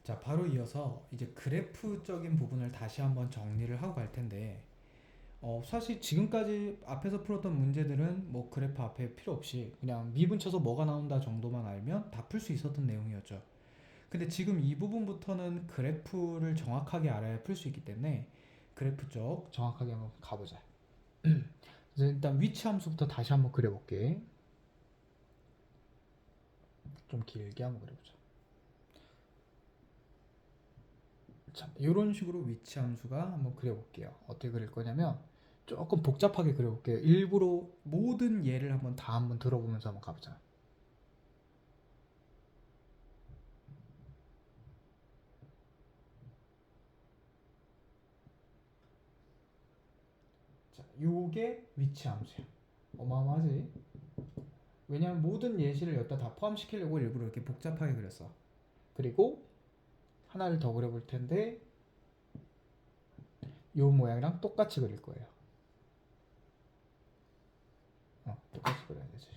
자, 바로 이어서 이제 그래프적인 부분을 다시 한번 정리를 하고 갈 텐데, 사실 지금까지 앞에서 풀었던 문제들은 뭐 그래프 앞에 필요 없이 그냥 미분 쳐서 뭐가 나온다 정도만 알면 다 풀 수 있었던 내용이었죠. 근데 지금 이 부분부터는 그래프를 정확하게 알아야 풀 수 있기 때문에 그래프 쪽 정확하게 한번 가보자. 그래서 일단 위치 함수부터 다시 한번 그려볼게. 좀 길게 한번 그려보자. 자, 이런 식으로 위치 함수가 한번 그려볼게요. 어떻게 그릴 거냐면 조금 복잡하게 그려볼게요. 일부러 모든 예를 한번 다 한번 들어보면서 한번 가보자. 자, 요게 위치 함수야. 어마어마하지? 왜냐면 모든 예시를 여기다 다 포함시키려고 일부러 이렇게 복잡하게 그렸어. 그리고 하나를 더 그려볼 텐데 요 모양이랑 똑같이 그릴 거예요. 똑같이 그려야 되지.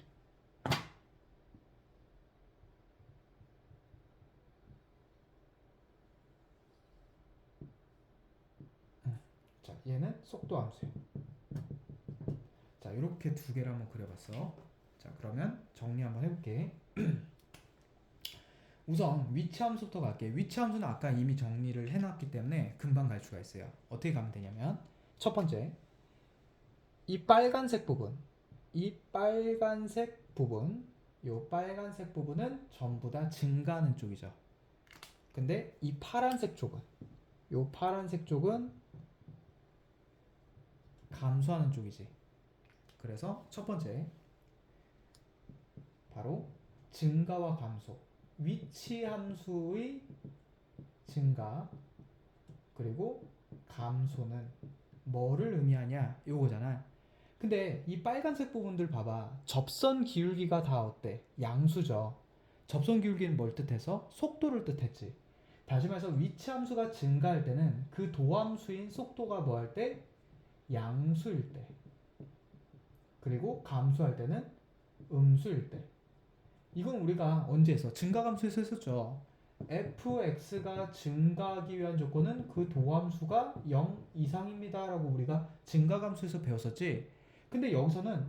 자, 얘는 속도 함수야. 자, 이렇게 두 개를 한번 그려봤어. 자, 그러면 정리 한번 해볼게. 우선 위치 함수부터 갈게. 위치 함수는 아까 이미 정리를 해놨기 때문에 금방 갈 수가 있어요. 어떻게 가면 되냐면 첫 번째, 이 빨간색 부분, 이 빨간색 부분, 요 빨간색 부분은 전부 다 증가하는 쪽이죠. 근데 이 파란색 쪽은, 요 파란색 쪽은 감소하는 쪽이지. 그래서 첫 번째, 바로 증가와 감소, 위치 함수의 증가 그리고 감소는 뭐를 의미하냐 요거잖아. 근데 이 빨간색 부분들 봐봐. 접선 기울기가 다 어때? 양수죠. 접선 기울기는 뭘 뜻해서? 속도를 뜻했지. 다시 말해서 위치 함수가 증가할 때는 그 도함수인 속도가 뭐 할 때? 양수일 때. 그리고 감소할 때는 음수일 때. 이건 우리가 언제 했어? 증가감수에서 했었죠. fx가 증가하기 위한 조건은 그 도함수가 0 이상입니다 라고 우리가 증가감수에서 배웠었지. 근데 여기서는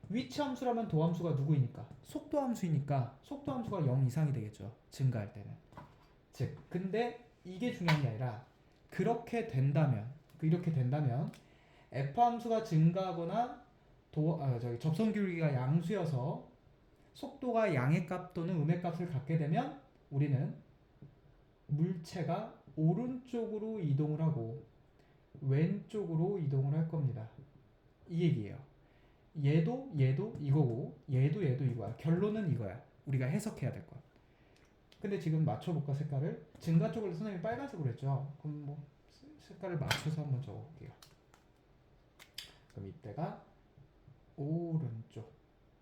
위치함수라면 도함수가 누구이니까? 속도함수이니까 속도함수가 0 이상이 되겠죠. 증가할 때는. 즉, 근데 이게 중요한 게 아니라 그렇게 된다면 이렇게 된다면 f함수가 증가하거나 접선 기울기가 양수여서 속도가 양의 값 또는 음의 값을 갖게 되면 우리는 물체가 오른쪽으로 이동을 하고 왼쪽으로 이동을 할 겁니다. 이 얘기예요. 얘도 이거고 얘도 이거야. 결론은 이거야. 우리가 해석해야 될 것. 근데 지금 맞춰볼까 색깔을? 증가 쪽을 선생님이 빨간색으로 했죠. 그럼 뭐 색깔을 맞춰서 한번 적어볼게요. 그럼 이때가 오른쪽.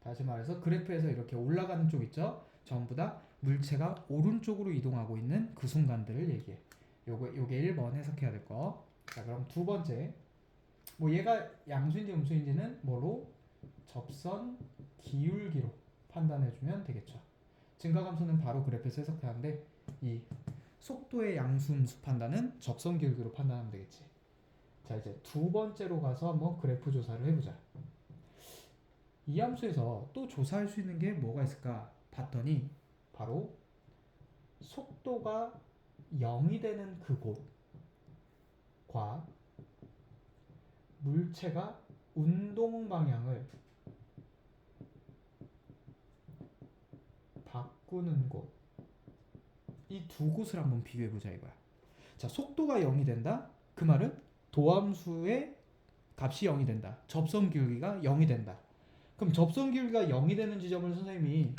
다시 말해서 그래프에서 이렇게 올라가는 쪽 있죠? 전부 다 물체가 오른쪽으로 이동하고 있는 그 순간들을 얘기해. 요게 1번 해석해야 될 거. 자, 그럼 두 번째. 뭐 얘가 양수인지 음수인지는 뭐로? 접선 기울기로 판단해주면 되겠죠. 증가감수는 바로 그래프에서 해석하는데 이 속도의 양수 음수 판단은 접선 기울기로 판단하면 되겠지. 자, 이제 두 번째로 가서 한번 그래프 조사를 해보자. 이 함수에서 또 조사할 수 있는 게 뭐가 있을까 봤더니 바로 속도가 0이 되는 그곳과 물체가 운동 방향을 바꾸는 곳, 이 두 곳을 한번 비교해 보자 이거야. 자, 속도가 0이 된다. 그 말은 도함수의 값이 0이 된다. 접선 기울기가 0이 된다. 그럼 접선 기울기가 0이 되는 지점을 선생님이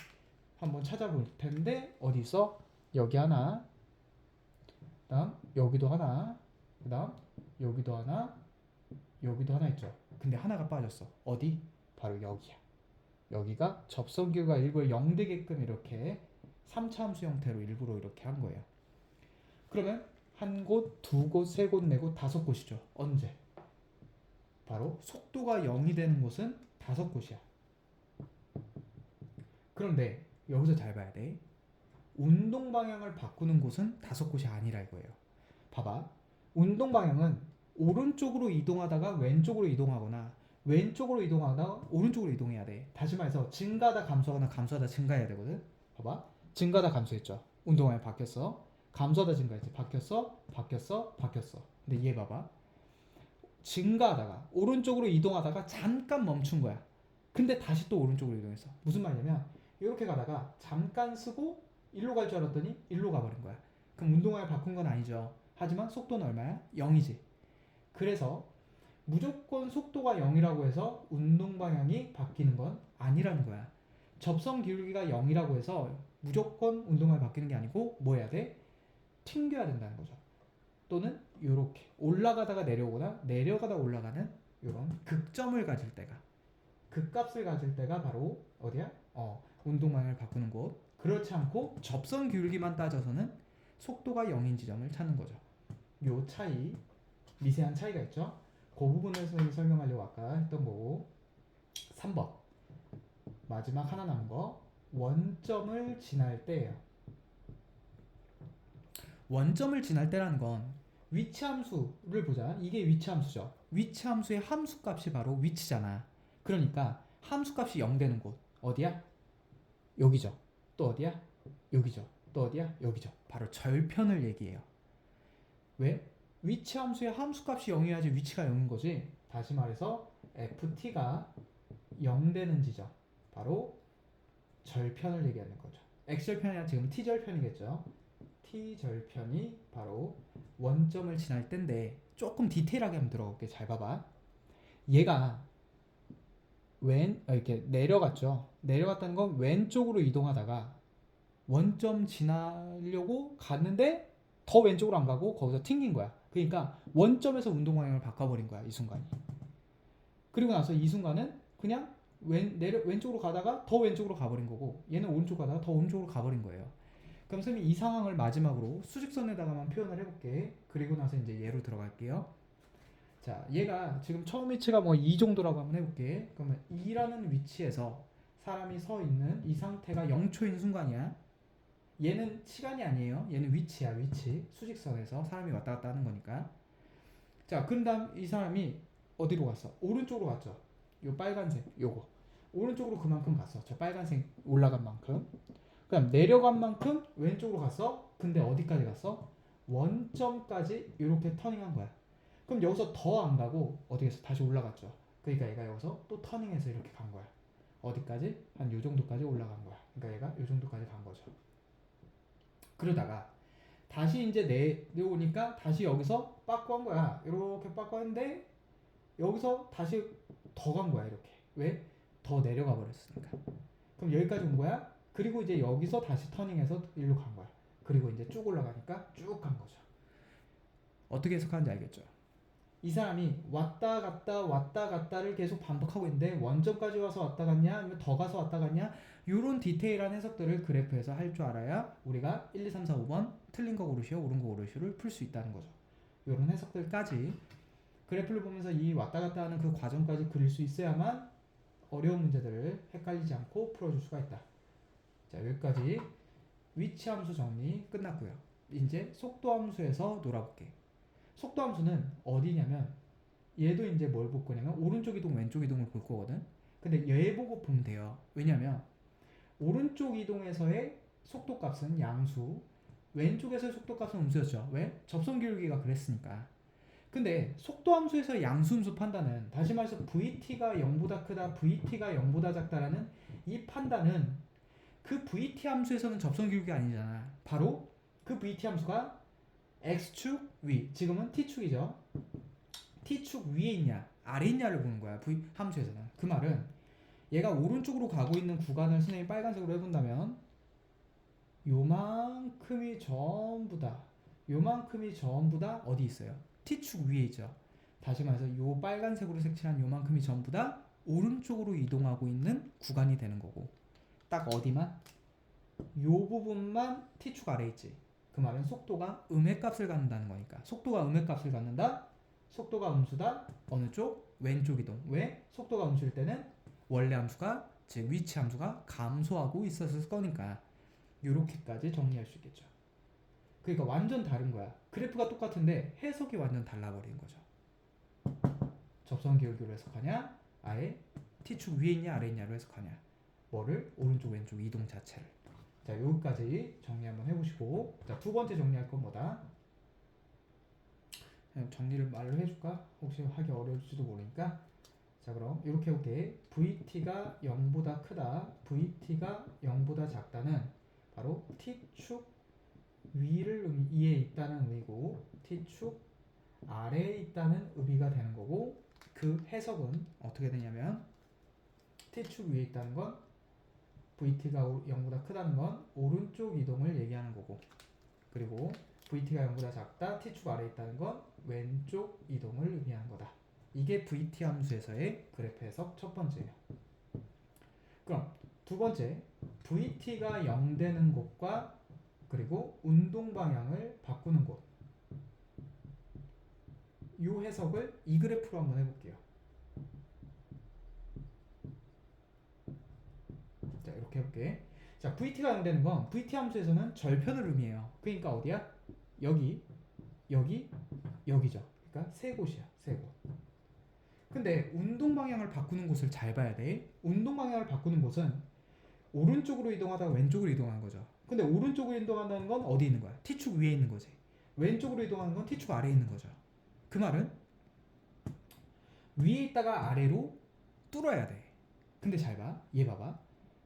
한번 찾아볼 텐데 어디 있어? 여기 하나, 그다음 여기도 하나, 그다음 여기도 하나, 여기도 하나 있죠. 근데 하나가 빠졌어. 어디? 바로 여기야. 여기가 접선 기울기가 일부러 0 되게끔 이렇게 3차 함수 형태로 일부러 이렇게 한 거예요. 그러면 한 곳, 두 곳, 세 곳, 네 곳, 다섯 곳이죠. 언제? 바로 속도가 0이 되는 곳은 다섯 곳이야. 그런데 여기서 잘 봐야 돼. 운동 방향을 바꾸는 곳은 5곳이 아니라 이거예요. 봐봐. 운동 방향은 오른쪽으로 이동하다가 왼쪽으로 이동하거나 왼쪽으로 이동하다가 오른쪽으로 이동해야 돼. 다시 말해서 증가하다 감소하거나 감소하다 증가해야 되거든. 봐봐. 증가하다 감소했죠. 운동 방향 바뀌었어. 감소하다 증가했지. 바뀌었어. 근데 얘 봐봐. 증가하다가 오른쪽으로 이동하다가 잠깐 멈춘 거야. 근데 다시 또 오른쪽으로 이동했어. 무슨 말이냐면 이렇게 가다가 잠깐 쓰고 일로 갈 줄 알았더니 일로 가버린 거야. 그럼 운동을 바꾼 건 아니죠. 하지만 속도는 얼마야? 0이지. 그래서 무조건 속도가 0이라고 해서 운동 방향이 바뀌는 건 아니라는 거야. 접선 기울기가 0이라고 해서 무조건 운동방향이 바뀌는 게 아니고 뭐 해야 돼? 튕겨야 된다는 거죠. 또는 이렇게 올라가다가 내려오거나 내려가다 올라가는 이런 극점을 가질 때가, 극값을 가질 때가 바로 어디야? 운동 방향을 바꾸는 곳. 그렇지 않고 접선 기울기만 따져서는 속도가 0인 지점을 찾는 거죠. 요 차이, 미세한 차이가 있죠. 그 부분을 선생님이 설명하려고 아까 했던 거고. 3번 마지막 하나 남은 거, 원점을 지날 때예요. 원점을 지날 때라는 건 위치 함수를 보자. 이게 위치 함수죠. 위치 함수의 함수값이 바로 위치잖아. 그러니까 함수값이 0 되는 곳 어디야? 여기죠. 또 어디야? 여기죠. 또 어디야? 여기죠. 바로 절편을 얘기해요. 왜? 위치 함수의 함수값이 0이어야지 위치가 0인 거지. 다시 말해서 ft가 0 되는 지점, 바로 절편을 얘기하는 거죠. x절편이 아니라 지금 t절편이겠죠. t절편이 바로 원점을 지날 때인데, 조금 디테일하게 한번 들어볼게. 잘 봐봐. 얘가 이렇게 내려갔죠. 내려갔다는 건 왼쪽으로 이동하다가 원점 지나려고 갔는데 더 왼쪽으로 안 가고 거기서 튕긴 거야. 그러니까 원점에서 운동 방향을 바꿔버린 거야, 이 순간이. 그리고 나서 이 순간은 그냥 왼쪽으로 가다가 더 왼쪽으로 가버린 거고, 얘는 오른쪽으로 가다가 더 오른쪽으로 가버린 거예요. 그럼 선생님이 이 상황을 마지막으로 수직선에다가만 표현을 해볼게. 그리고 나서 이제 얘로 들어갈게요. 자, 얘가 지금 처음 위치가 뭐 이 정도라고 한번 해볼게. 그러면 2라는 위치에서 사람이 서 있는 이 상태가 0초인 순간이야. 얘는 시간이 아니에요. 얘는 위치야, 위치. 수직선에서 사람이 왔다 갔다 하는 거니까. 자, 그런 다음 이 사람이 어디로 갔어? 오른쪽으로 갔죠. 요 빨간색, 요거. 오른쪽으로 그만큼 갔어. 저 빨간색 올라간 만큼. 그다음 내려간 만큼 왼쪽으로 갔어. 근데 어디까지 갔어? 원점까지 이렇게 터닝한 거야. 그럼 여기서 더 안 가고 어디 갔어? 다시 올라갔죠. 그러니까 얘가 여기서 또 터닝해서 이렇게 간 거야. 어디까지? 한 요 정도까지 올라간 거야. 그러니까 얘가 요 정도까지 간 거죠. 그러다가 다시 이제 내려오니까 다시 여기서 빠꾸 한 거야. 이렇게 빠꾸 했는데 여기서 다시 더 간 거야. 이렇게. 왜? 더 내려가 버렸으니까. 그럼 여기까지 온 거야. 그리고 이제 여기서 다시 터닝해서 일로 간 거야. 그리고 이제 쭉 올라가니까 쭉 간 거죠. 어떻게 해석하는지 알겠죠? 이 사람이 왔다 갔다를 계속 반복하고 있는데 원점까지 와서 왔다 갔냐 아니면 더 가서 왔다 갔냐, 이런 디테일한 해석들을 그래프에서 할 줄 알아야 우리가 1, 2, 3, 4, 5번 틀린 거 고르시오 옳은 거 고르시오를 풀 수 있다는 거죠. 이런 해석들까지 그래프를 보면서 이 왔다 갔다 하는 그 과정까지 그릴 수 있어야만 어려운 문제들을 헷갈리지 않고 풀어줄 수가 있다. 자, 여기까지 위치 함수 정리 끝났고요. 이제 속도 함수에서 놀아볼게. 속도 함수는 어디냐면 얘도 이제 뭘 볼 거냐면 오른쪽 이동 왼쪽 이동을 볼 거거든. 근데 얘 보고 보면 돼요. 왜냐면 오른쪽 이동에서의 속도 값은 양수, 왼쪽에서의 속도 값은 음수였죠. 왜? 접선 기울기가 그랬으니까. 근데 속도 함수에서 양수음수 판단은, 다시 말해서 VT가 0보다 크다, VT가 0보다 작다라는 이 판단은 그 VT 함수에서는 접선 기울기가 아니잖아. 바로 그 VT 함수가 X축 위, 지금은 T축이죠. T축 위에 있냐 아래에 있냐를 보는 거야, V 함수에서는. 그 말은 얘가 오른쪽으로 가고 있는 구간을 선생님이 빨간색으로 해본다면 요만큼이 전부 다 어디 있어요? T축 위에 있죠. 다시 말해서 요 빨간색으로 색칠한 요만큼이 전부 다 오른쪽으로 이동하고 있는 구간이 되는 거고, 딱 어디만? 요 부분만 T축 아래에 있지. 그 말은 속도가 음의 값을 갖는다는 거니까. 속도가 음의 값을 갖는다. 속도가 음수다. 어느 쪽? 왼쪽 이동. 왜? 속도가 음수일 때는 원래 함수가, 즉 위치 함수가 감소하고 있었을 거니까. 이렇게까지 정리할 수 있겠죠. 그러니까 완전 다른 거야. 그래프가 똑같은데 해석이 완전 달라버린 거죠. 접선 기울기로 해석하냐, 아예 t축 위에 있냐 아래 있냐로 해석하냐. 뭐를? 오른쪽 왼쪽 이동 자체를. 자, 여기까지 정리 한번 해보시고, 자, 두 번째 정리할 건 뭐다? 그냥 정리를 말로 해줄까? 혹시 하기 어려울지도 모르니까. 자, 그럼 이렇게 해볼게. VT가 0보다 크다, VT가 0보다 작다는 바로 T축 위에 있다는 의미고, T축 아래에 있다는 의미가 되는 거고, 그 해석은 어떻게 되냐면 T축 위에 있다는 건 VT가 0보다 크다는 건 오른쪽 이동을 얘기하는 거고, 그리고 VT가 0보다 작다, T축 아래에 있다는 건 왼쪽 이동을 의미하는 거다. 이게 VT 함수에서의 그래프 해석 첫 번째예요. 그럼 두 번째, VT가 0 되는 곳과 그리고 운동 방향을 바꾸는 곳, 이 해석을 이 그래프로 한번 해볼게요. 자, 이렇게 해볼게. 자, VT가 0 되는 건 VT 함수에서는 절편을 의미해요. 그러니까 어디야? 여기, 여기, 여기죠. 그러니까 세 곳이야, 세 곳. 근데 운동 방향을 바꾸는 곳을 잘 봐야 돼. 운동 방향을 바꾸는 곳은 오른쪽으로 이동하다가 왼쪽으로 이동하는 거죠. 근데 오른쪽으로 이동한다는 건 어디 있는 거야? T축 위에 있는 거지. 왼쪽으로 이동하는 건 T축 아래에 있는 거죠. 그 말은 위에 있다가 아래로 뚫어야 돼. 근데 잘 봐. 얘 봐봐.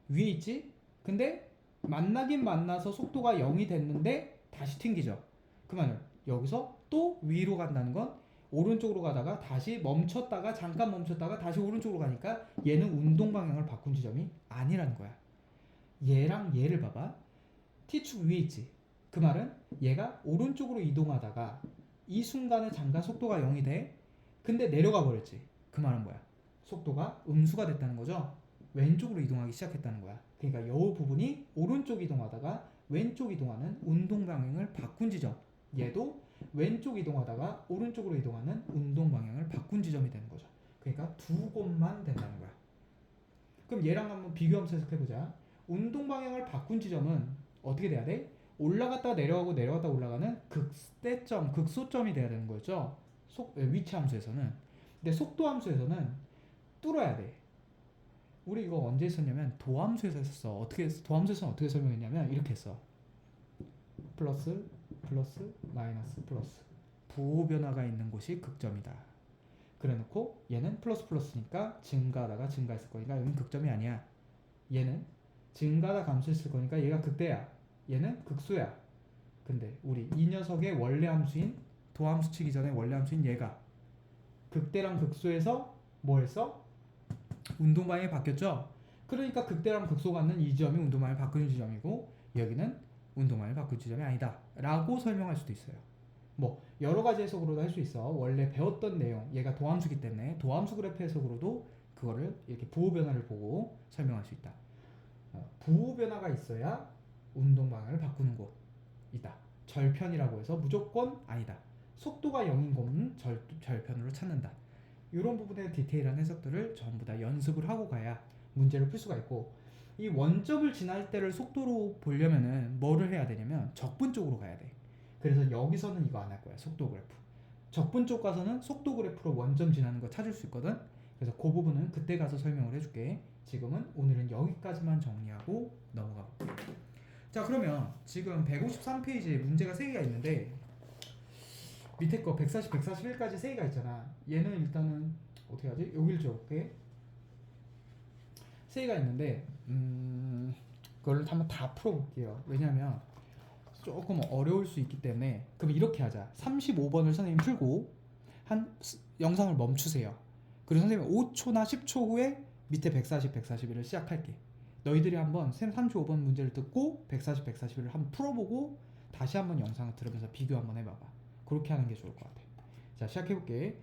위에 있지? 근데 만나긴 만나서 속도가 0이 됐는데 다시 튕기죠. 그 말은 여기서 또 위로 간다는 건 오른쪽으로 가다가 다시 멈췄다가 잠깐 멈췄다가 다시 오른쪽으로 가니까 얘는 운동 방향을 바꾼 지점이 아니라는 거야. 얘랑 얘를 봐봐. T축 위에 있지. 그 말은 얘가 오른쪽으로 이동하다가 이 순간에 잠깐 속도가 0이 돼. 근데 내려가 버렸지. 그 말은 뭐야? 속도가 음수가 됐다는 거죠. 왼쪽으로 이동하기 시작했다는 거야. 그러니까 이 부분이 오른쪽 이동하다가 왼쪽 이동하는 운동 방향을 바꾼 지점. 얘도 왼쪽 이동하다가 오른쪽으로 이동하는 운동 방향을 바꾼 지점이 되는 거죠. 그러니까 두 곳만 된다는 거야. 그럼 얘랑 한번 비교하면서 해석해보자. 운동 방향을 바꾼 지점은 어떻게 돼야 돼? 올라갔다 내려가고 내려갔다 올라가는 극대점, 극소점이 돼야 되는 거죠. 위치 함수에서는. 근데 속도 함수에서는 뚫어야 돼. 우리 이거 언제 했었냐면 도함수에서 했었어. 도함수에서는 어떻게 설명했냐면 이렇게 했어. 플러스 플러스 마이너스 플러스 부호 변화가 있는 곳이 극점이다. 그래놓고 얘는 플러스 플러스니까 증가하다가 증가했을 거니까 여기는 극점이 아니야. 얘는 증가하다 감소했을 거니까 얘가 극대야. 얘는 극소야. 근데 우리 이 녀석의 원래 함수인 도함수 치기 전에 원래 함수인 얘가 극대랑 극소에서 뭐 했어? 운동 방향이 바뀌었죠. 그러니까 극대랑 극소 갖는 이 지점이 운동 방향을 바꾸는 지점이고 여기는 운동 방향을 바꾸는 지점이 아니다 라고 설명할 수도 있어요. 뭐 여러 가지 해석으로도 할 수 있어. 원래 배웠던 내용, 얘가 도함수기 때문에 도함수 그래프 해석으로도 그거를 이렇게 부호 변화를 보고 설명할 수 있다. 부호 변화가 있어야 운동 방향을 바꾸는 곳이다. 절편이라고 해서 무조건 아니다. 속도가 0인 곳은 절편으로 찾는다. 이런 부분의 디테일한 해석들을 전부 다 연습을 하고 가야 문제를 풀 수가 있고, 이 원점을 지날 때를 속도로 보려면은 뭐를 해야 되냐면 적분 쪽으로 가야 돼. 그래서 여기서는 이거 안 할 거야. 속도 그래프. 적분 쪽 가서는 속도 그래프로 원점 지나는 거 찾을 수 있거든. 그래서 그 부분은 그때 가서 설명을 해줄게. 지금은 오늘은 여기까지만 정리하고 넘어가 볼게. 자, 그러면 지금 153페이지에 문제가 3개가 있는데 밑에 거 140, 141까지 3개가 있잖아. 얘는 일단은 어떻게 하지? 여기를 적을게. 3개가 있는데 그걸 한번 다 풀어볼게요. 왜냐면 조금 어려울 수 있기 때문에. 그럼 이렇게 하자. 35번을 선생님 풀고 영상을 멈추세요. 그리고 선생님 5초나 10초 후에 밑에 140, 141을 시작할게. 너희들이 한번 35번 문제를 듣고 140, 141을 한번 풀어보고 다시 한번 영상을 들으면서 비교 한번 해봐봐. 그렇게 하는 게 좋을 것 같아. 자, 시작해볼게.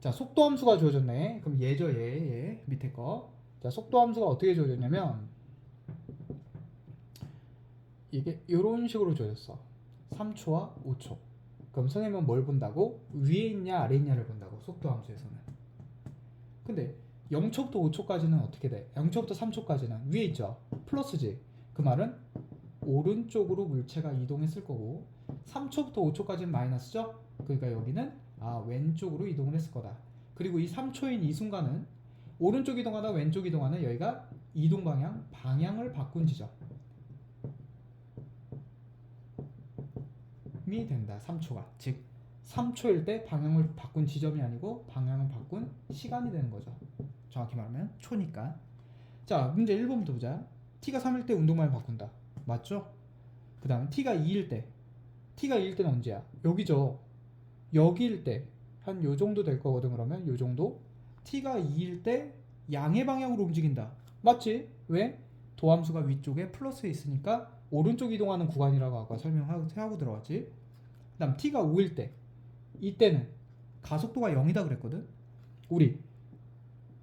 자, 속도 함수가 주어졌네. 그럼 얘죠, 얘 밑에 거. 자, 속도 함수가 어떻게 주어졌냐면 이게 이런 식으로 주어졌어. 3초와 5초. 그럼 선생님은 뭘 본다고? 위에 있냐 아래 있냐를 본다고, 속도 함수에서는. 근데 0초부터 5초까지는 어떻게 돼? 0초부터 3초까지는 위에 있죠. 플러스지. 그 말은 오른쪽으로 물체가 이동했을 거고 3초부터 5초까지는 마이너스죠? 그러니까 여기는 왼쪽으로 이동을 했을 거다. 그리고 이 3초인 이 순간은 오른쪽 이동하다 왼쪽 이동하는 여기가 이동 방향을 바꾼 지점이 된다. 3초가. 즉 3초일 때 방향을 바꾼 지점이 아니고 방향을 바꾼 시간이 되는 거죠. 정확히 말하면 초니까. 자, 문제 1번부터 보자. t가 3일 때 운동 방향을 바꾼다. 맞죠? 그 다음에 t가 2일 때. t가 2일 때는 언제야? 여기죠. 여기일 때 한 요 정도 될 거거든. 그러면 요 정도. t가 2일 때 양의 방향으로 움직인다. 맞지? 왜? 도함수가 위쪽에 플러스에 있으니까 오른쪽 이동하는 구간이라고 아까 설명하고 들어갔지. 그 다음 t가 5일 때 이때는 가속도가 0이다 그랬거든. 우리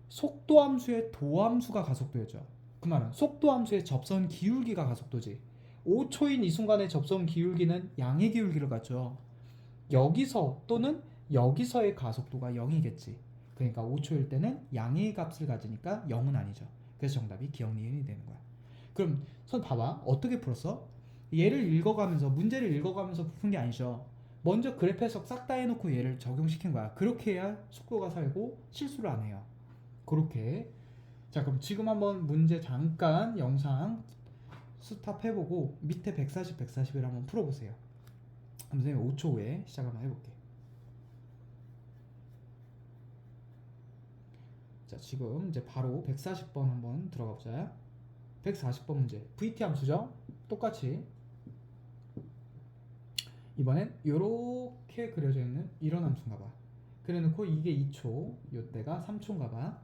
속도함수의 도함수가 가속도였죠. 그 말은 속도함수의 접선 기울기가 가속도지. 5초인 이 순간의 접선 기울기는 양의 기울기를 갖죠. 여기서 또는 여기서의 가속도가 0이겠지. 그러니까 5초일 때는 양의 값을 가지니까 0은 아니죠. 그래서 정답이 기억 니은이 되는 거야. 그럼 선 봐봐. 어떻게 풀었어? 얘를 읽어가면서 문제를 읽어가면서 푼 게 아니죠. 먼저 그래프 해석 싹 다 해놓고 얘를 적용시킨 거야. 그렇게 해야 속도가 살고 실수를 안 해요. 그렇게. 자, 그럼 지금 한번 문제 잠깐 영상 스탑해보고 밑에 140, 141 한번 풀어보세요. 선생님 5초 후에 시작 한번 해볼게. 자, 지금 이제 바로 140번 한번 들어가 보자. 140번 문제. VT 함수죠? 똑같이 이번엔 요렇게 그려져 있는 이런 함수인가 봐. 그래놓고 이게 2초, 요때가 3초인가 봐.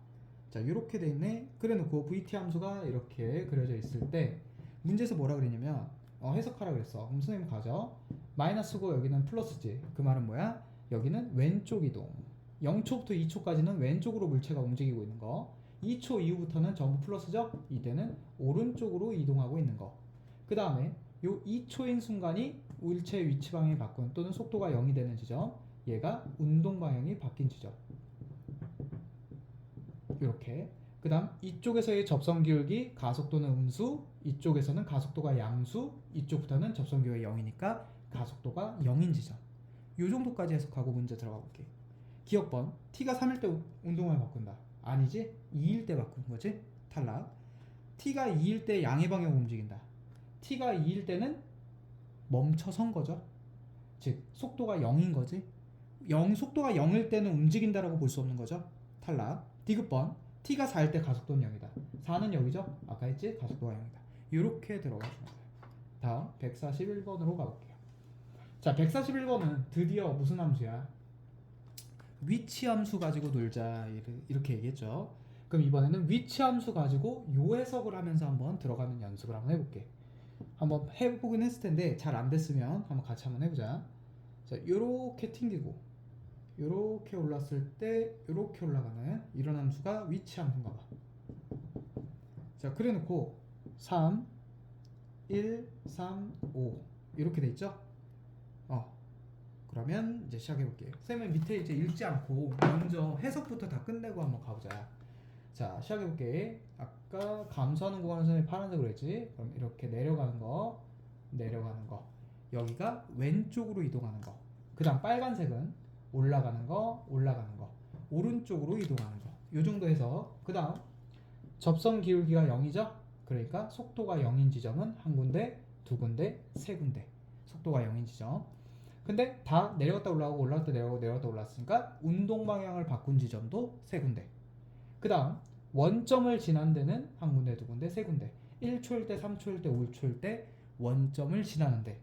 자, 요렇게 돼 있네. 그래놓고 VT 함수가 이렇게 그려져 있을 때 문제에서 뭐라 그랬냐면 해석하라 그랬어. 그럼 선생님 가죠. 마이너스고 여기는 플러스지. 그 말은 뭐야? 여기는 왼쪽 이동. 0초부터 2초까지는 왼쪽으로 물체가 움직이고 있는 거. 2초 이후부터는 전부 플러스죠? 이때는 오른쪽으로 이동하고 있는 거. 그 다음에 요 2초인 순간이 물체의 위치 방향이 바꾼 또는 속도가 0이 되는 지점. 얘가 운동 방향이 바뀐 지점. 이렇게. 그 다음 이쪽에서의 접선 기울기 가속도는 음수, 이쪽에서는 가속도가 양수, 이쪽부터는 접선 기울기 0이니까 가속도가 0인 지점. 요 정도까지 해석하고 문제 들어가 볼게. 기억번. t가 3일 때 운동을 바꾼다. 아니지? 2일 때 바꾼 거지? 탈락. t가 2일 때 양의 방향으로 움직인다. t가 2일 때는 멈춰선 거죠. 즉 속도가 0인 거지. 속도가 0일 때는 움직인다라고 볼 수 없는 거죠. 탈락. 디귿번. t가 4일 때 가속도는 0이다. 4는 여기죠? 아까 했지? 가속도가 0이다. 이렇게 들어가 주는 거예요. 다음 141번으로 가볼게요. 자, 141번은 드디어 무슨 함수야? 위치 함수 가지고 놀자 이렇게 얘기했죠. 그럼 이번에는 위치 함수 가지고 요 해석을 하면서 한번 들어가는 연습을 한번 해볼게. 한번 해보긴 했을 텐데 잘 안 됐으면 한번 같이 한번 해보자. 자, 요렇게 튕기고 요렇게 올랐을 때 요렇게 올라가는 이런 함수가 위치 함수인가 봐. 자, 그래 놓고 3, 1, 3, 5 이렇게 돼 있죠? 그러면 이제 시작해 볼게요. 쌤은 밑에 이제 읽지 않고 먼저 해석부터 다 끝내고 한번 가보자. 자, 시작해 볼게. 아까 감소하는 구간을 선생님이 파란색으로 했지. 그럼 이렇게 내려가는 거 여기가 왼쪽으로 이동하는 거. 그 다음 빨간색은 올라가는 거 오른쪽으로 이동하는 거. 요 정도 해서 그 다음 접선 기울기가 0이죠. 그러니까 속도가 0인 지점은 한 군데, 두 군데, 세 군데. 속도가 0인 지점. 근데 다 내려갔다 올라가고 올라갔다 내려가고 내려갔다 올랐으니까 운동 방향을 바꾼 지점도 세 군데. 그 다음 원점을 지난 데는 한 군데, 두 군데, 세 군데. 1초일 때, 3초일 때, 5초일 때 원점을 지나는데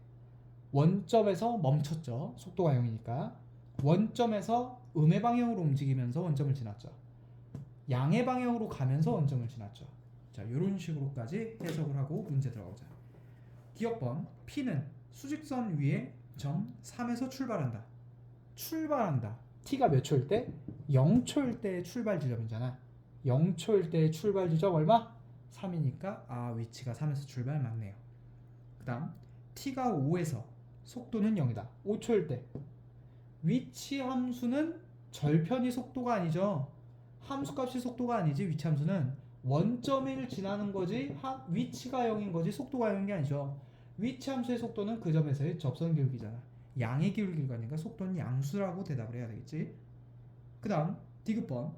원점에서 멈췄죠. 속도가 0이니까. 원점에서 음의 방향으로 움직이면서 원점을 지났죠. 양의 방향으로 가면서 원점을 지났죠. 자, 이런 식으로까지 해석을 하고 문제 들어가보자. 기억번. P는 수직선 위에 점 3에서 출발한다. t가 몇 초일 때? 0초일 때 출발 지점이잖아. 0초일 때 출발 지점 얼마? 3이니까 위치가 3에서 출발 맞네요. 그 다음 t가 5에서 속도는 0이다. 5초일 때 위치 함수는 절편이 속도가 아니죠. 함수값이 속도가 아니지. 위치 함수는 원점을 지나는 거지 위치가 0인 거지 속도가 0인 게 아니죠. 위치 함수의 속도는 그 점에서의 접선 기울기잖아. 양의 기울기가 속도는 양수라고 대답을 해야 되겠지. 그 다음 디귿번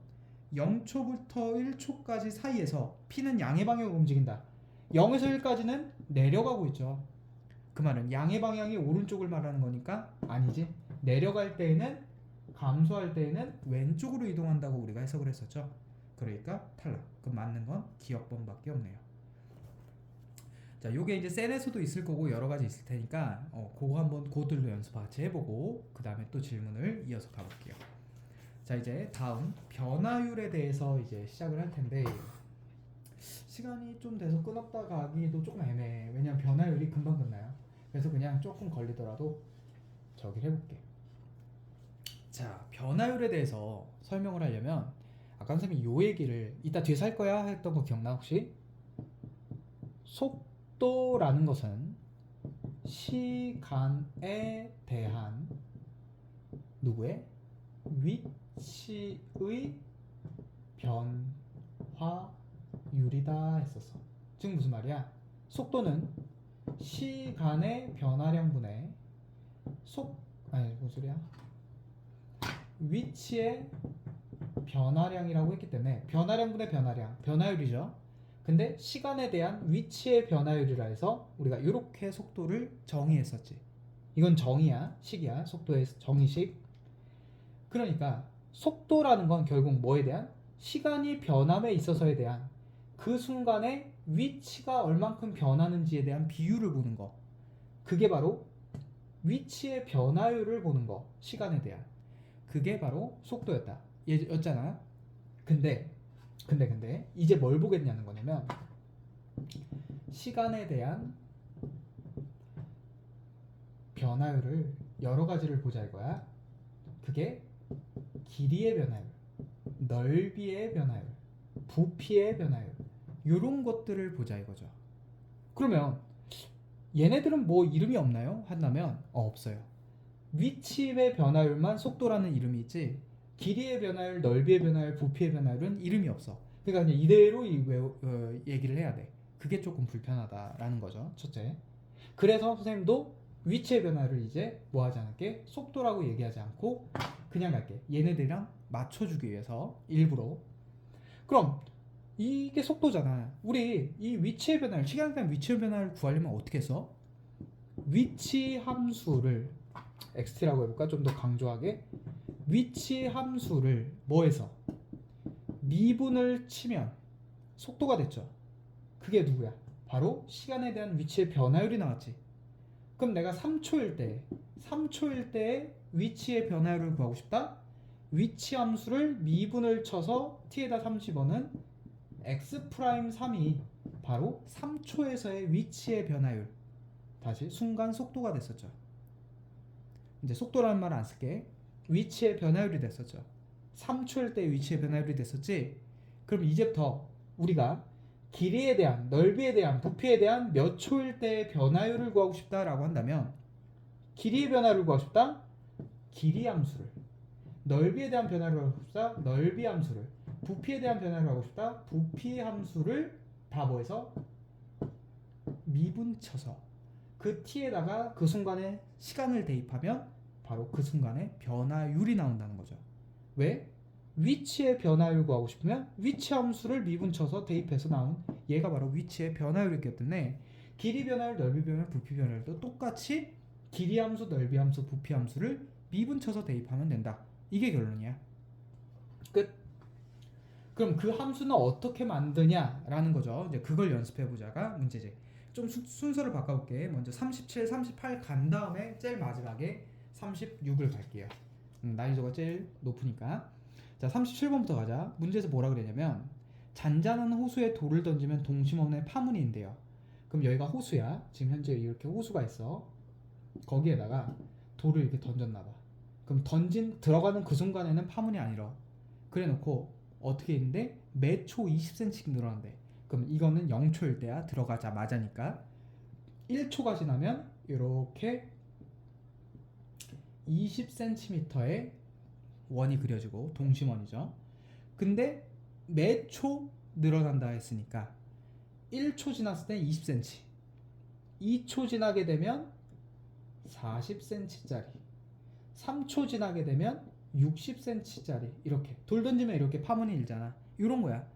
0초부터 1초까지 사이에서 P는 양의 방향으로 움직인다. 0에서 1까지는 내려가고 있죠. 그 말은 양의 방향이 오른쪽을 말하는 거니까 아니지. 내려갈 때에는 감소할 때에는 왼쪽으로 이동한다고 우리가 해석을 했었죠. 그러니까 탈락. 그럼 맞는 건 기억번밖에 없네요. 자, 요게 이제 센에서도 있을 거고 여러 가지 있을 테니까 그거 한번 그들도 연습 같이 해보고 그 다음에 또 질문을 이어서 가볼게요. 자, 이제 다음 변화율에 대해서 이제 시작을 할 텐데 시간이 좀 돼서 끊었다 가기도 조금 애매해. 왜냐면 변화율이 금방 끝나요. 그래서 그냥 조금 걸리더라도 저기 해볼게. 자, 변화율에 대해서 설명을 하려면 아까 선생님이 요 얘기를 이따 뒤에서 할 거야 했던 거 기억나 혹시? 속도라는 것은 시간에 대한 누구의? 위치의 변화율이다 했었어. 지금 무슨 말이야? 속도는 시간의 변화량분의 아니 무슨 소리야? 위치의 변화량이라고 했기 때문에 변화량분의 변화량, 변화율이죠. 근데 시간에 대한 위치의 변화율이라 해서 우리가 이렇게 속도를 정의했었지. 이건 정의야, 식이야. 속도의 정의식. 그러니까 속도라는 건 결국 뭐에 대한? 시간이 변함에 있어서에 대한 그 순간에 위치가 얼만큼 변하는지에 대한 비율을 보는 거. 그게 바로 위치의 변화율을 보는 거. 시간에 대한. 그게 바로 속도였다. 였잖아. 근데 이제 뭘 보겠냐는 거냐면 시간에 대한 변화율을 여러 가지를 보자 이거야. 그게 길이의 변화율, 넓이의 변화율, 부피의 변화율 이런 것들을 보자 이거죠. 그러면 얘네들은 뭐 이름이 없나요? 한다면 없어요. 위치의 변화율만 속도라는 이름이 있지 길이의 변화율, 넓이의 변화율, 부피의 변화율은 이름이 없어. 그러니까 그냥 이대로 얘기를 해야 돼. 그게 조금 불편하다라는 거죠. 첫째. 그래서 선생님도 위치의 변화를 이제 뭐 하지 않을게? 속도라고 얘기하지 않고 그냥 갈게. 얘네들이랑 맞춰주기 위해서 일부러. 그럼 이게 속도잖아. 우리 이 위치의 변화를 시간에 대한 위치의 변화를 구하려면 어떻게 써? 위치 함수를 xt라고 해볼까? 좀 더 강조하게 위치 함수를 뭐해서 미분을 치면 속도가 됐죠. 그게 누구야? 바로 시간에 대한 위치의 변화율이 나왔지. 그럼 내가 3초일 때 위치의 변화율을 구하고 싶다? 위치 함수를 미분을 쳐서 t에다 3 집어는 x'3이 바로 3초에서의 위치의 변화율, 다시 순간 속도가 됐었죠. 이제 속도라는 말 안 쓸게. 위치의 변화율이 됐었죠. 3초일 때 위치의 변화율이 됐었지. 그럼 이제부터 우리가 길이에 대한, 넓이에 대한, 부피에 대한 몇 초일 때의 변화율을 구하고 싶다라고 한다면 길이의 변화를 구하고 싶다? 길이 함수를. 넓이에 대한 변화를 하고 싶다? 넓이 함수를. 부피에 대한 변화를 하고 싶다? 부피 함수를 다 뭐해서 미분쳐서 그 t에다가 그 순간에 시간을 대입하면 바로 그 순간에 변화율이 나온다는 거죠. 왜? 위치의 변화율 구하고 싶으면 위치 함수를 미분쳐서 대입해서 나온 얘가 바로 위치의 변화율이기 때문에 길이 변화율, 넓이 변화율, 부피 변화율도 똑같이 길이 함수, 넓이 함수, 부피 함수를 미분쳐서 대입하면 된다. 이게 결론이야. 끝. 그럼 그 함수는 어떻게 만드냐라는 거죠. 이제 그걸 연습해보자가 문제지. 좀 순서를 바꿔볼게. 먼저 37, 38 간 다음에 제일 마지막에 36을 갈게요. 난이도가 제일 높으니까. 자, 37번부터 가자. 문제에서 뭐라 그랬냐면 잔잔한 호수에 돌을 던지면 동심원의 파문이 인데요. 그럼 여기가 호수야. 지금 현재 이렇게 호수가 있어. 거기에다가 돌을 이렇게 던졌나봐. 그럼 들어가는 그 순간에는 파문이 안 일어. 그래놓고 어떻게 있는데 매초 20cm 늘어난대. 그럼 이거는 0초일 때야. 들어가자마자니까 1초가 지나면 이렇게 20cm의 원이 그려지고 동심원이죠. 근데 매초 늘어난다 했으니까 1초 지났을 때 20cm, 2초 지나게 되면 40cm짜리, 3초 지나게 되면 60cm짜리, 이렇게 돌 던지면 이렇게 파문이 일잖아. 이런 거야.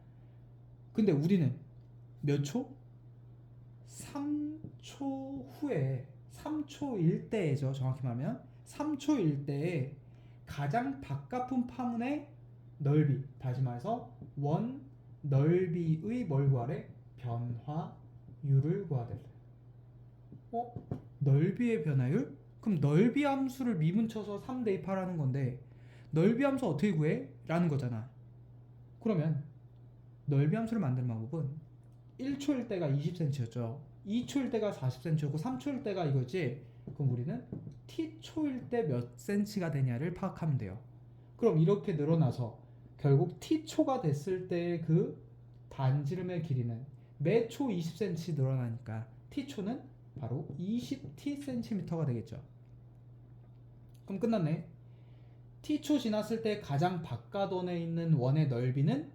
근데 우리는 몇 초? 3초 후에, 3초일 때죠. 정확히 말하면 3초일 때에 가장 바깥분 파문의 넓이, 다시 말해서 원 넓이의 뭘 구하래? 변화율을 구하래. 넓이의 변화율? 그럼 넓이 함수를 미분쳐서 3 대입하라는 건데 넓이 함수 어떻게 구해? 라는 거잖아. 그러면 넓이 함수를 만드는 방법은 1초일 때가 20cm였죠. 2초일 때가 40cm였고 3초일 때가 이거지. 그럼 우리는 t초일 때 몇 cm가 되냐를 파악하면 돼요. 그럼 이렇게 늘어나서 결국 t초가 됐을 때 그 반지름의 길이는 매 초 20cm 늘어나니까 t초는 바로 20tcm가 되겠죠. 그럼 끝났네. t초 지났을 때 가장 바깥원에 있는 원의 넓이는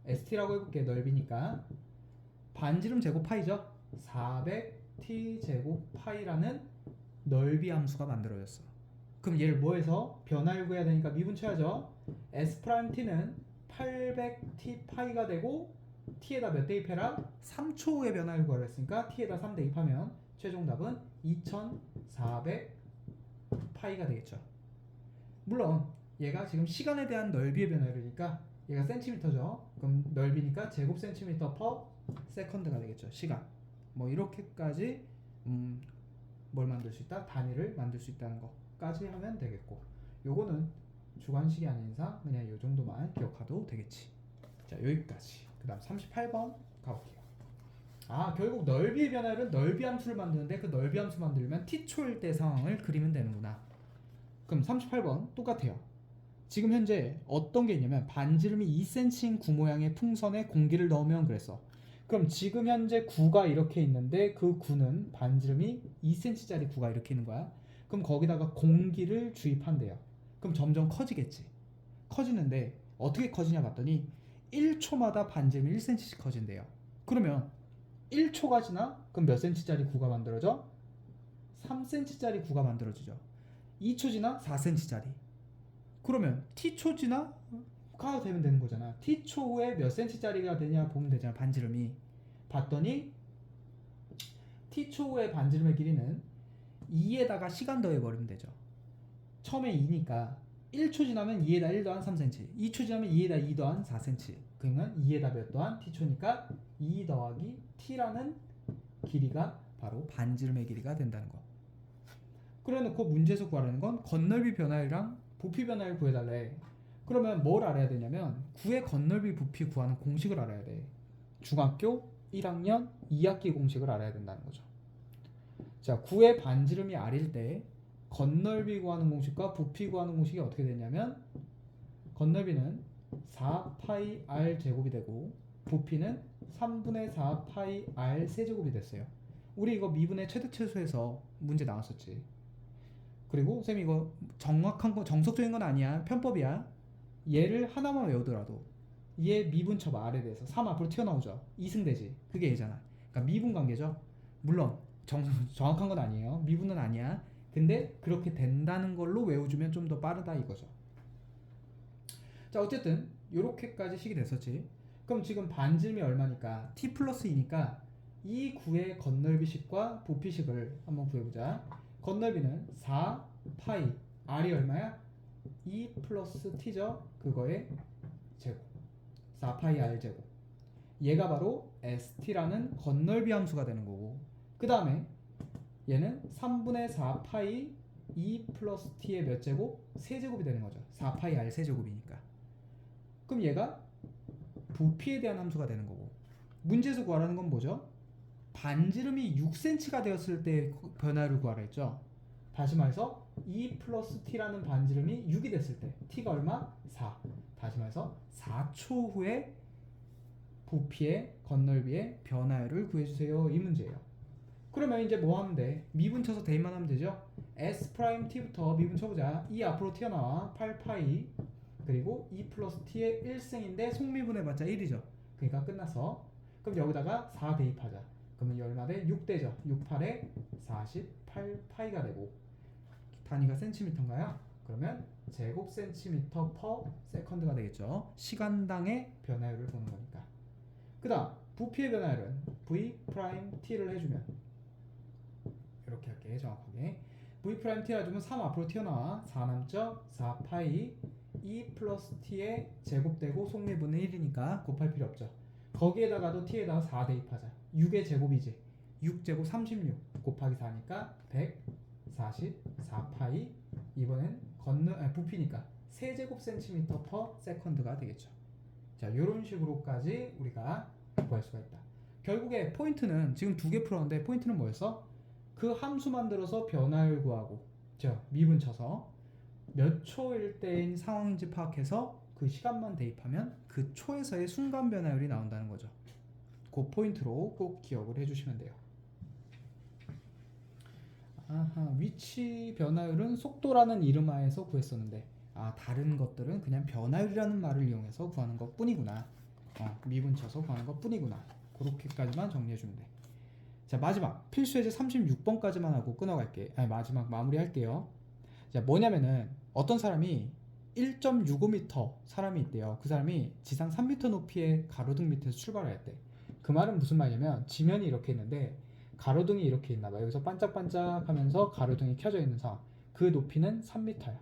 st라고 해볼게. 넓이니까 반지름 제곱 파이죠. 400t 제곱 파이라는 넓이 함수가 만들어졌어. 그럼 얘를 뭐해서 변화율 구해야 되니까 미분 쳐야죠. s 프라임 t는 800t 파이가 되고 t에다 몇 대입해라? 3초 후에 변화율 구하라 했으니까 t에다 3 대입하면 최종 답은 2400 파이가 되겠죠. 물론 얘가 지금 시간에 대한 넓이의 변화율이니까 얘가 센티미터죠. 그럼 넓이니까 제곱 센티미터 퍼 세컨드가 되겠죠. 시간. 뭐 이렇게까지 뭘 만들 수 있다? 단위를 만들 수 있다는 것까지 하면 되겠고, 요거는 주관식이 아닌 이상 그냥 요 정도만 기억해도 되겠지. 자, 여기까지. 그 다음 38번 가볼게요. 결국 넓이의 변화율은 넓이 함수를 만드는데 그 넓이 함수 만들면 t초일 때 상황을 그리면 되는구나. 그럼 38번 똑같아요. 지금 현재 어떤 게 있냐면 반지름이 2cm인 구 모양의 풍선에 공기를 넣으면 그랬어. 그럼 지금 현재 구가 이렇게 있는데 그 구는 반지름이 2cm짜리 구가 이렇게 있는 거야. 그럼 거기다가 공기를 주입한대요. 그럼 점점 커지겠지. 커지는데 어떻게 커지냐 봤더니 1초마다 반지름이 1cm씩 커진대요. 그러면 1초가 지나? 그럼 몇 cm짜리 구가 만들어져? 3cm짜리 구가 만들어지죠. 2초 지나? 4cm짜리. 그러면 t초 지나? 가 되면 되는 거잖아. t초 후에 몇 cm짜리가 되냐 보면 되잖아. 반지름이. 봤더니 t초 후에 반지름의 길이는 2에다가 시간 더해버리면 되죠. 처음에 2니까 1초 지나면 2에다 1 더한 3cm, 2초 지나면 2에다 2 더한 4cm. 그러면 2에다 몇 더한 t초니까 2 더하기 t라는 길이가 바로 반지름의 길이가 된다는 거. 그래놓고 문제에서 구하라는 건 건널비 변화율이랑 부피 변화율 구해달래. 그러면 뭘 알아야 되냐면 구의 건널비 부피 구하는 공식을 알아야 돼. 중학교 1학년 2학기 공식을 알아야 된다는 거죠. 자, 구의 반지름이 r일 때 건널비 구하는 공식과 부피 구하는 공식이 어떻게 되냐면 건널비는 4파이 r 제곱이 되고 부피는 3분의 4파이 r 세제곱이 됐어요. 우리 이거 미분의 최대최소에서 문제 나왔었지. 그리고 쌤 이거 정확한 거 정석적인 건 아니야. 편법이야. 얘를 하나만 외우더라도 얘 미분 쳐봐. r에 대해서 3 앞으로 튀어나오죠. 이승되지. 그게 얘잖아. 그러니까 미분 관계죠. 물론 정확한 건 아니에요. 미분은 아니야. 근데 그렇게 된다는 걸로 외워주면 좀 더 빠르다 이거죠. 자, 어쨌든 요렇게까지 식이 됐었지. 그럼 지금 반지름이 얼마니까 t 플러스 2니까 이 구의 건널비식과 부피식을 한번 구해보자. 건널비는 4파이 r이 얼마야? 2 플러스 t죠. 그거의 제곱 4파이 r 제곱. 얘가 바로 st라는 건널비 함수가 되는 거고, 그 다음에 얘는 3분의 4파이 2 플러스 t의 몇 제곱? 세제곱이 되는 거죠. 4파이 r 세제곱이니까. 그럼 얘가 부피에 대한 함수가 되는 거고, 문제에서 구하라는 건 뭐죠? 반지름이 6cm가 되었을 때 변화를 구하라 했죠. 다시 말해서 2 플러스 t라는 반지름이 6이 됐을 때 t가 얼마? 4. 다시 말해서 4초 후에 부피의 건널비의 변화율을 구해주세요. 이 문제예요. 그러면 이제 뭐 하면 돼? 미분 쳐서 대입만 하면 되죠. s 프라임 t부터 미분 쳐보자. 2 앞으로 튀어나와 8파이 그리고 2 플러스 t의 1승인데 속미분해봤자 1이죠. 그러니까 끝났어. 그럼 여기다가 4 대입하자. 그러면 이 얼마 돼? 6대죠. 6, 8에 48파이가 되고 단위가 센티미터인가요? 그러면 제곱 센티미터 퍼 세컨드가 되겠죠. 시간당의 변화율을 보는 거니까. 그 다음 부피의 변화율은 v 프라임 t를 해주면 이렇게 할게. 정확하게 v 프라임 t를 해주면 3 앞으로 튀어나와 4 남죠. 4 파이 2 플러스 t에 제곱되고 속내분의 1이니까 곱할 필요 없죠. 거기에다가도 t에다가 4 대입하자. 6의 제곱이지. 6제곱 36 곱하기 4니까 144 파이. 이번엔 부피니까 세제곱 센티미터 퍼 세컨드가 되겠죠. 자, 이런 식으로까지 우리가 구할 수가 있다. 결국에 포인트는 지금 2개 풀었는데 포인트는 뭐였어? 그 함수 만들어서 변화율 구하고 미분 쳐서 몇 초일 때인 상황인지 파악해서 그 시간만 대입하면 그 초에서의 순간 변화율이 나온다는 거죠. 그 포인트로 꼭 기억을 해주시면 돼요. 위치 변화율은 속도라는 이름 하에서 구했었는데 다른 것들은 그냥 변화율이라는 말을 이용해서 구하는 것 뿐이구나. 미분 쳐서 구하는 것 뿐이구나. 그렇게까지만 정리해주면 돼. 자, 마지막 필수 예제 36번까지만 하고 끊어갈게. 마지막 마무리할게요. 자, 뭐냐면은 어떤 사람이 1.65m 사람이 있대요. 그 사람이 지상 3m 높이의 가로등 밑에서 출발을 했대. 그 말은 무슨 말이냐면 지면이 이렇게 있는데 가로등이 이렇게 있나봐. 여기서 반짝반짝 하면서 가로등이 켜져 있는 상황. 그 높이는 3m야.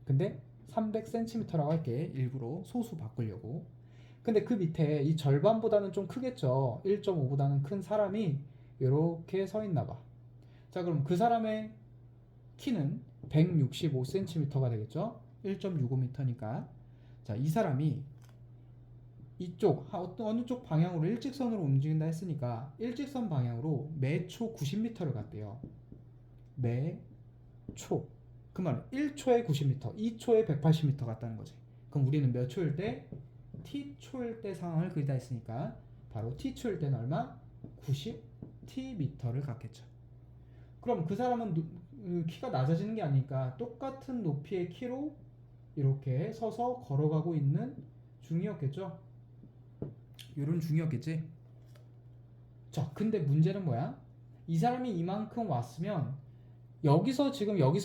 근데 300cm라고 할게. 일부러 소수 바꾸려고. 근데 그 밑에 이 절반보다는 좀 크겠죠. 1.5보다는 큰 사람이 이렇게 서 있나봐. 자, 그럼 그 사람의 키는 165cm가 되겠죠. 1.65m니까. 자, 이 사람이 이쪽 어느 쪽 방향으로 일직선으로 움직인다 했으니까 일직선 방향으로 매초 90m를 갔대요. 매초. 그 말은 1초에 90m, 2초에 180m 갔다는 거지. 그럼 우리는 몇 초일 때? t초일 때 상황을 그리다 했으니까 바로 t초일 때는 얼마? 90tm를 갔겠죠. 그럼 그 사람은 키가 낮아지는 게 아니니까 똑같은 높이의 키로 이렇게 서서 걸어가고 있는 중이었겠죠. 이런 중이었겠지. 자, 근데 문제는 뭐야? 이 사람이 이만큼 왔으면 여기서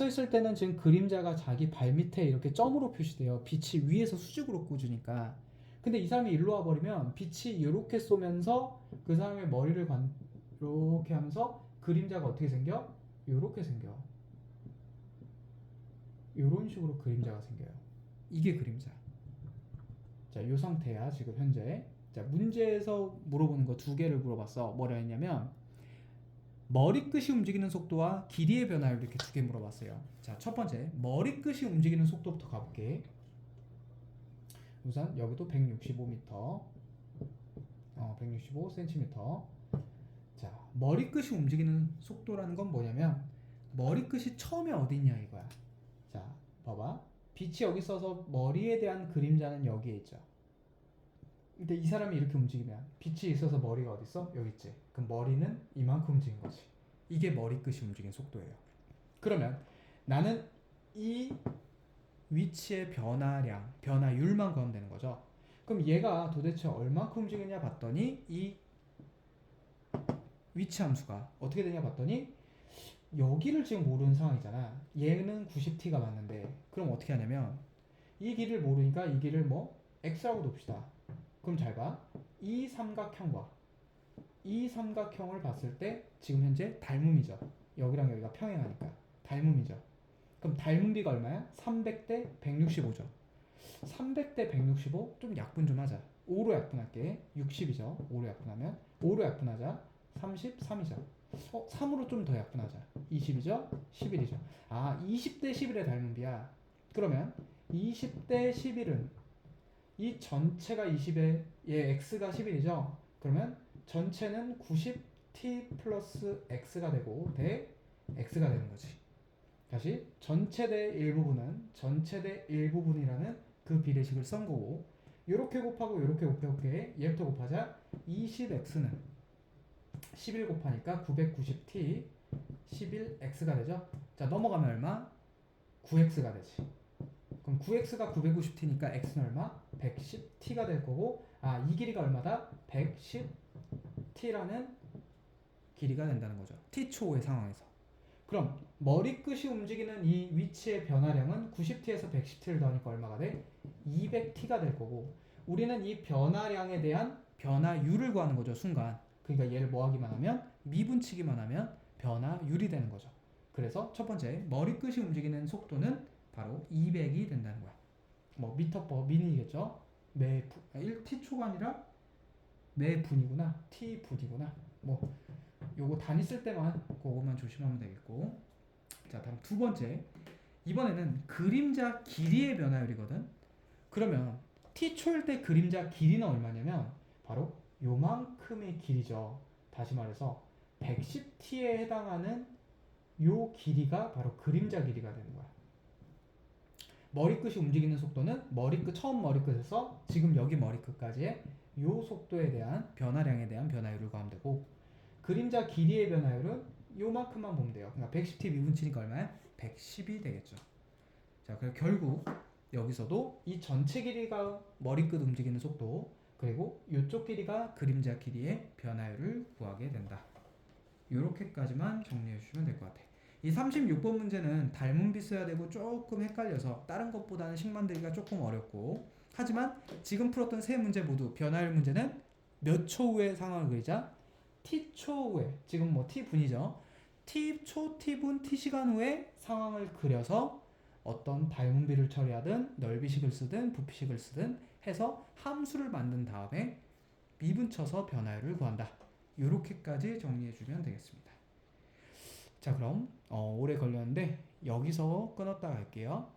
있을 때는 지금 그림자가 자기 발 밑에 이렇게 점으로 표시돼요. 빛이 위에서 수직으로 꽂으니까. 근데 이 사람이 일로 와버리면 빛이 이렇게 쏘면서 그 사람의 머리를 이렇게 하면서 그림자가 어떻게 생겨? 이렇게 생겨. 이런 식으로 그림자가 생겨요. 이게 그림자. 자, 이 상태야 지금 현재. 자, 문제에서 물어보는 거 2개를 물어봤어. 뭐라 했냐면 머리끝이 움직이는 속도와 길이의 변화율 이렇게 2개 물어봤어요. 자, 첫 번째 머리끝이 움직이는 속도부터 가볼게. 우선 여기도 165m 165cm. 자, 머리끝이 움직이는 속도라는 건 뭐냐면 머리끝이 처음에 어디 있냐 이거야. 자, 봐봐. 빛이 여기 있어서 머리에 대한 그림자는 여기에 있죠. 근데 이 사람이 이렇게 움직이면 빛이 있어서 머리가 어디 있어? 여기 있지. 그럼 머리는 이만큼 움직인 거지. 이게 머리끝이 움직이는 속도예요. 그러면 나는 이 위치의 변화율만 구하면 되는 거죠. 그럼 얘가 도대체 얼마큼 움직이냐 봤더니 이 위치 함수가 어떻게 되냐 봤더니 여기를 지금 모르는 상황이잖아. 얘는 90t가 맞는데 그럼 어떻게 하냐면 이 길을 모르니까 이 길을 x라고 둡시다. 그럼 잘 봐. 이 삼각형과 이 삼각형을 봤을 때 지금 현재 닮음이죠. 여기랑 여기가 평행하니까 닮음이죠. 그럼 닮음비가 얼마야? 300대 165죠. 300대 165 좀 약분 좀 하자. 5로 약분할게. 60이죠. 5로 약분하면 5로 약분하자. 33이죠. 3으로 좀 더 약분하자. 20이죠. 11이죠. 20대 11의 닮음비야. 그러면 20대 11은 이 전체가 20에 얘 x가 11이죠. 그러면 전체는 90t 플러스 x가 되고 대 x가 되는 거지. 다시 전체 대 일부분은 전체 대 일부분이라는 그 비례식을 쓴 거고 요렇게 곱하고 요렇게 곱해 얘부터 곱하자. 20x는 11 곱하니까 990t 11x가 되죠. 자, 넘어가면 얼마? 9x가 되지. 그럼 9x가 990t니까 x는 얼마? 110t가 될 거고 이 길이가 얼마다? 110t라는 길이가 된다는 거죠. t초의 상황에서. 그럼 머리끝이 움직이는 이 위치의 변화량은 90t에서 110t를 더하니까 얼마가 돼? 200t가 될 거고 우리는 이 변화량에 대한 변화율을 구하는 거죠. 순간. 그러니까 얘를 뭐 하기만 하면 미분치기만 하면 변화율이 되는 거죠. 그래서 첫 번째 머리끝이 움직이는 속도는 바로 200이 된다는 거야. 뭐 미터 퍼 미니겠죠. 매 1t초가 아니라 매 분이구나. t 분이구나. 뭐 요거 단위 쓸 때만 그거만 조심하면 되겠고. 자, 다음 두 번째. 이번에는 그림자 길이의 변화율이거든. 그러면 t초일 때 그림자 길이는 얼마냐면 바로 요만큼의 길이죠. 다시 말해서 110t에 해당하는 요 길이가 바로 그림자 길이가 되는 거야. 머리끝이 움직이는 속도는 머리끝 처음 머리끝에서 지금 여기 머리끝까지의 요 속도에 대한 변화량에 대한 변화율을 구하면 되고 그림자 길이의 변화율은 요만큼만 보면 돼요. 그러니까 110t 미분치니까 얼마야? 110이 되겠죠. 자, 그럼 결국 여기서도 이 전체 길이가 머리끝 움직이는 속도 그리고 이쪽 길이가 그림자 길이의 변화율을 구하게 된다. 이렇게까지만 정리해 주시면 될 것 같아. 이 36번 문제는 닮은비 써야 되고 조금 헷갈려서 다른 것보다는 식 만들기가 조금 어렵고 하지만 지금 풀었던 세 문제 모두 변화율 문제는 몇 초 후의 상황을 그리자? t초 후에 지금 뭐 t분이죠. t초, t분, t시간 후에 상황을 그려서 어떤 닮은비를 처리하든 넓이식을 쓰든 부피식을 쓰든 해서 함수를 만든 다음에 미분쳐서 변화율을 구한다. 이렇게까지 정리해주면 되겠습니다. 자, 그럼 오래 걸렸는데 여기서 끊었다 갈게요.